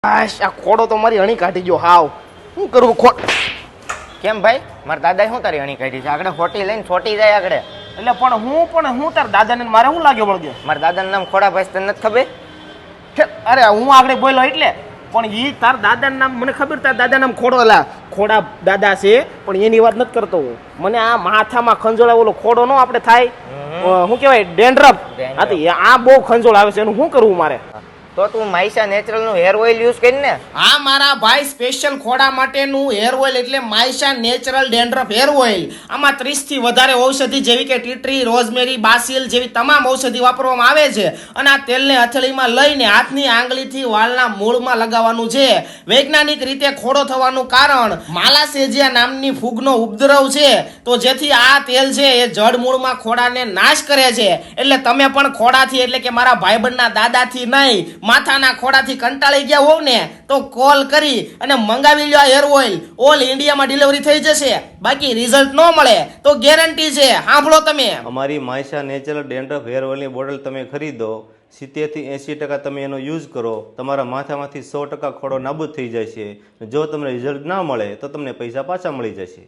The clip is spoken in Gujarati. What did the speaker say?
આશ આ ખોડો તો મારી અણી કાઢી ગયો હાવ. શું કરવું કેમ ભાઈ મારા દાદાએ શું તારી અણી કાઢી છે? આગળ ખોટી લઈને છોટી જાય આગળ. એટલે પણ હું તાર દાદાને મારે શું લાગ્યો વળગ્યો? મારા દાદાનું નામ ખોડાભાઈ તને નથી ખબર? અરે હું આગળ બોલ્યો એટલે પણ ઈ તાર દાદાનું નામ મને ખબર. તાર દાદા નામ ખોડો એલા ખોડા દાદા છે પણ એની વાત નથી કરતો હું. મને આ માથામાં ખંજોળ ઓલો ખોડો નો આપણે થાય શું કહેવાય ડેન્ડ્રફ. હા તો આ બહુ ખંજોળ આવે છે એનું શું કરવું મારે? તો તું માઈસા નેચરલ નું હેર ઓઇલ યુઝ કરી ને. હા મારા ભાઈ સ્પેશિયલ ખોડા માટેનું હેર ઓઇલ એટલે માઈસા નેચરલ ડેન્ડ્રફ હેર ઓઇલ. આમાં 30 થી વધારે ઔષધિ જેવી કે ટી ટ્રી, રોઝમેરી, બાસિલ જેવી તમામ ઔષધિ વાપરવામાં આવે છે અને આ તેલને હથેળીમાં લઈને હાથની આંગળીથી વાળના મૂળમાં લગાવવાનું છે. વૈજ્ઞાનિક રીતે ખોડો થવાનું કારણ માલાસેજિયા નામની ફૂગનો ઉપદ્રવ છે. તો જેથી આ તેલ છે એ જડ મૂળમાં ખોડાને નાશ કરે છે. એટલે તમે પણ ખોડાથી એટલે કે મારા ભાઈબંધના દાદાથી નહીં માથાના ખોડાથી કંટાળી ગયા હોવ ને તો કોલ કરી અને મંગાવી લ્યો હેર ઓઇલ. ઓલ ઇન્ડિયામાં ડિલિવરી થઈ જશે. બાકી રિઝલ્ટ ન મળે તો ગેરંટી છે. સાંભળો તમે, અમારી માયસા નેચરલ ડેન્ડ્રફ હેર ઓઇલની બોટલ તમે ખરીદો, 70 થી 80% તમે એનો યુઝ કરો, તમારા માથામાંથી 100% ખોડો નાબૂદ થઈ જાય છે. જો તમને રિઝલ્ટ ના મળે તો તમને પૈસા પાછા મળી જશે.